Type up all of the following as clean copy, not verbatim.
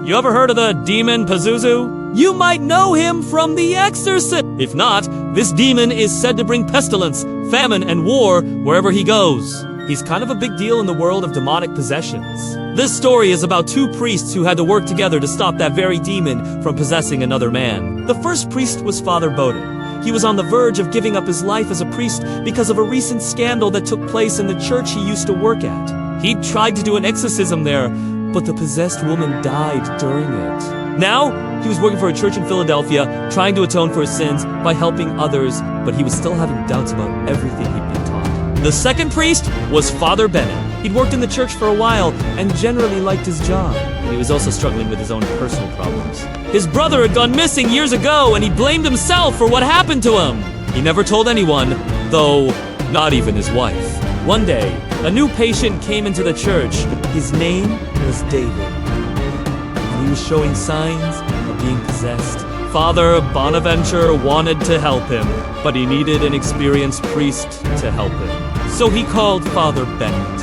You ever heard of the demon Pazuzu? You might know him from The Exorcism. If not, this demon is said to bring pestilence, famine, and war wherever he goes. He's kind of a big deal in the world of demonic possessions. This story is about two priests who had to work together to stop that very demon from possessing another man. The first priest was Father Bowden. He was on the verge of giving up his life as a priest because of a recent scandal that took place in the church he used to work at. He'd tried to do an exorcism there, but the possessed woman died during it. Now, he was working for a church in Philadelphia, trying to atone for his sins by helping others, but he was still having doubts about everything he'd been taught. The second priest was Father Bennett. He'd worked in the church for a while and generally liked his job, but he was also struggling with his own personal problems. His brother had gone missing years ago, and he blamed himself for what happened to him. He never told anyone, though not even his wife. One day, a new patient came into the church. His name was David, and he was showing signs of being possessed. Father Bonaventure wanted to help him, but he needed an experienced priest to help him. So he called Father Bennett.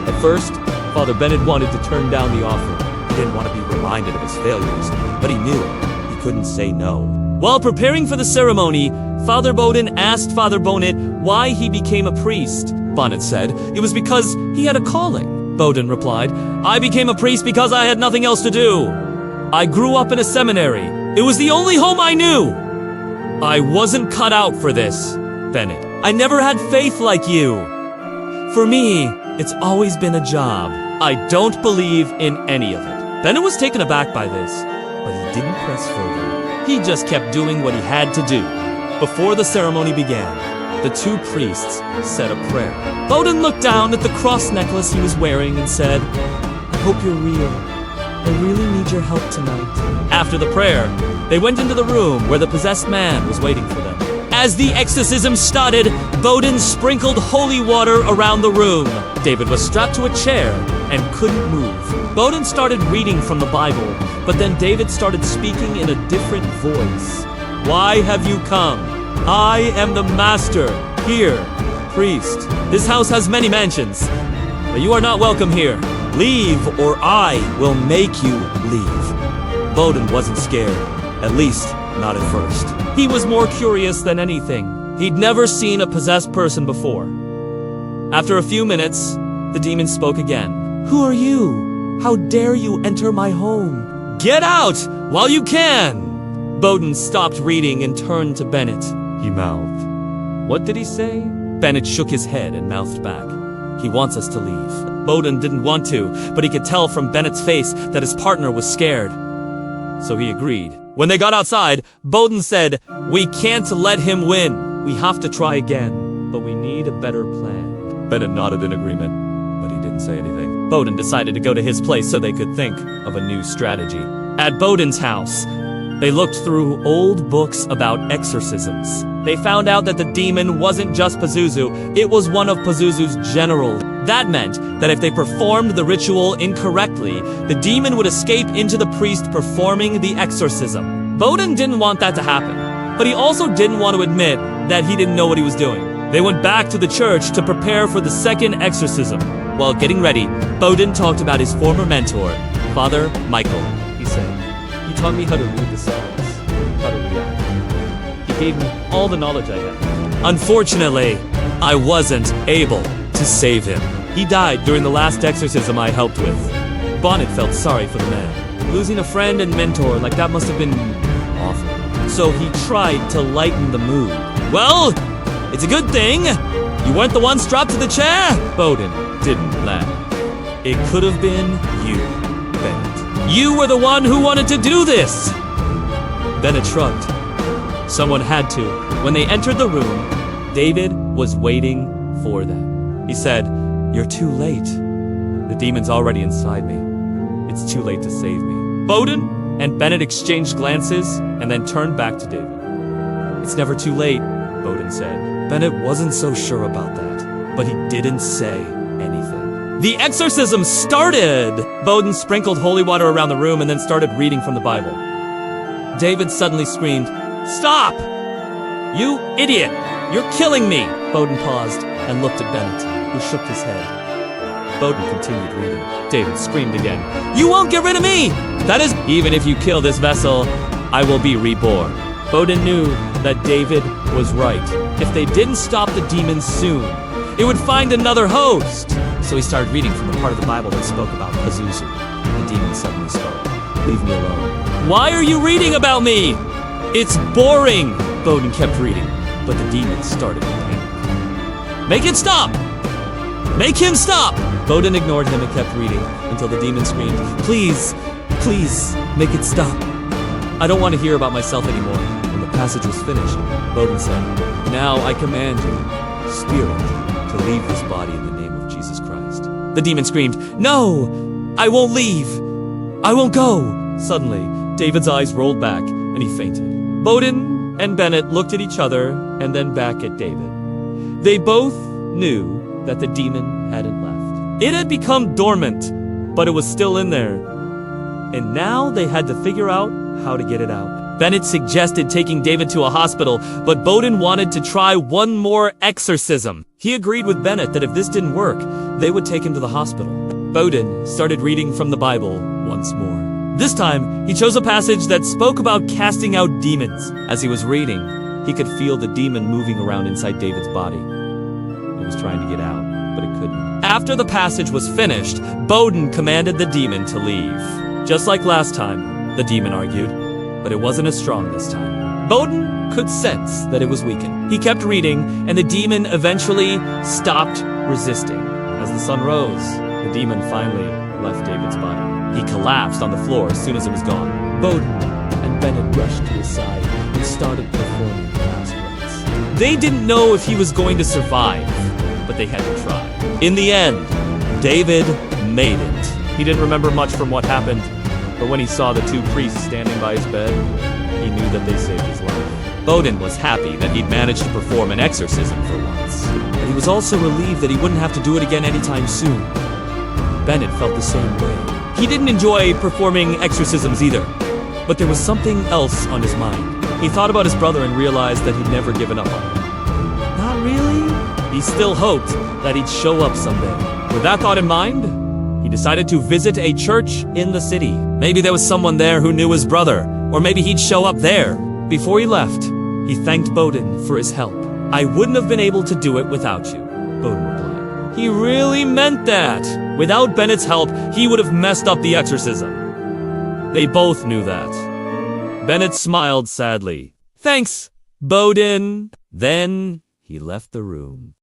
At first, Father Bennett wanted to turn down the offer. He didn't want to be reminded of his failures, but he knew he couldn't say no. While preparing for the ceremony, Father Bowden asked Father Bonnet why he became a priest. Bonnet said it was because he had a calling. Bowden replied, I became a priest because I had nothing else to do. I grew up in a seminary. It was the only home I knew. I wasn't cut out for this, Bennett. I never had faith like you. For me, it's always been a job. I don't believe in any of it. Bennett was taken aback by this, but he didn't press further. He just kept doing what he had to do. Before the ceremony began, the two priests said a prayer. Bowden looked down at the cross necklace he was wearing and said, I hope you're real. I really need your help tonight. After the prayer, they went into the room where the possessed man was waiting for them. As the exorcism started, Bowden sprinkled holy water around the room. David was strapped to a chair and couldn't move. Bowden started reading from the Bible, but then David started speaking in a different voice. Why have you come? I am the master. Here, priest. This house has many mansions, but you are not welcome here. Leave, or I will make you leave. Bowden wasn't scared, at least not at first. He was more curious than anything. He'd never seen a possessed person before. After a few minutes, the demon spoke again. Who are you? How dare you enter my home? Get out while you can! Bowden stopped reading and turned to Bennett. He mouthed. What did he say? Bennett shook his head and mouthed back. He wants us to leave. Bowden didn't want to, but he could tell from Bennett's face that his partner was scared. So he agreed. When they got outside, Bowden said, We can't let him win. We have to try again, but we need a better plan. Bennett nodded in agreement, but he didn't say anything. Bowden decided to go to his place so they could think of a new strategy. At Bowden's house, they looked through old books about exorcisms. They found out that the demon wasn't just Pazuzu, it was one of Pazuzu's generals. That meant that if they performed the ritual incorrectly, the demon would escape into the priest performing the exorcism. Bowden didn't want that to happen, but he also didn't want to admit that he didn't know what he was doing. They went back to the church to prepare for the second exorcism. While getting ready, Bowden talked about his former mentor, Father Michael. He said, He taught me how to read the signs, how to react. He gave me all the knowledge I had. Unfortunately, I wasn't able to save him. He died during the last exorcism I helped with. Bonnet felt sorry for the man. Losing a friend and mentor like that must have been awful. So he tried to lighten the mood. Well, it's a good thing you weren't the one strapped to the chair. Bowden didn't laugh. It could have been you, Bennett. You were the one who wanted to do this. Bennett shrugged. Someone had to. When they entered the room, David was waiting for them. He said, You're too late. The demon's already inside me. It's too late to save me. Bowden and Bennett exchanged glances and then turned back to David. It's never too late, Bowden said. Bennett wasn't so sure about that, but he didn't say anything. The exorcism started! Bowden sprinkled holy water around the room and then started reading from the Bible. David suddenly screamed, Stop! You idiot! You're killing me! Bowden paused and looked at Bennett, who shook his head. Bowden continued reading. David screamed again. You won't get rid of me! That is, even if you kill this vessel, I will be reborn. Bowden knew that David was right. If they didn't stop the demons soon, it would find another host. So he started reading from the part of the Bible that spoke about Pazuzu. The demon suddenly spoke. Leave me alone. Why are you reading about me? It's boring. Bowden kept reading, but the demon started to panic. Make it stop! Make him stop! Bowden ignored him and kept reading until the demon screamed, Please, please, make it stop. I don't want to hear about myself anymore. When the passage was finished, Bowden said, Now I command you, spirit, to leave this body in the name of Jesus Christ. The demon screamed, No! I won't leave! I won't go! Suddenly, David's eyes rolled back and he fainted. Bowden and Bennett looked at each other and then back at David. They both knew that the demon hadn't left. It had become dormant, but it was still in there. And now they had to figure out how to get it out. Bennett suggested taking David to a hospital, but Bowden wanted to try one more exorcism. He agreed with Bennett that if this didn't work, they would take him to the hospital. Bowden started reading from the Bible once more. This time, he chose a passage that spoke about casting out demons. As he was reading, he could feel the demon moving around inside David's body. It was trying to get out, but it couldn't. After the passage was finished, Bowden commanded the demon to leave. Just like last time, the demon argued, but it wasn't as strong this time. Bowden could sense that it was weakened. He kept reading, and the demon eventually stopped resisting. As the sun rose, the demon finally left David's body. He collapsed on the floor as soon as it was gone. Bowden and Bennett rushed to his side and started performing the last rites. They didn't know if he was going to survive, but they had to try. In the end, David made it. He didn't remember much from what happened, but when he saw the two priests standing by his bed, he knew that they saved his life. Bowden was happy that he'd managed to perform an exorcism for once, but he was also relieved that he wouldn't have to do it again anytime soon. Bennett felt the same way. He didn't enjoy performing exorcisms either, but there was something else on his mind. He thought about his brother and realized that he'd never given up on him. Not really. He still hoped that he'd show up someday. With that thought in mind, he decided to visit a church in the city. Maybe there was someone there who knew his brother, or maybe he'd show up there. Before he left, he thanked Bowden for his help. I wouldn't have been able to do it without you, Bowden replied. He really meant that. Without Bennett's help, he would have messed up the exorcism. They both knew that. Bennett smiled sadly. Thanks, Bowden. Then he left the room.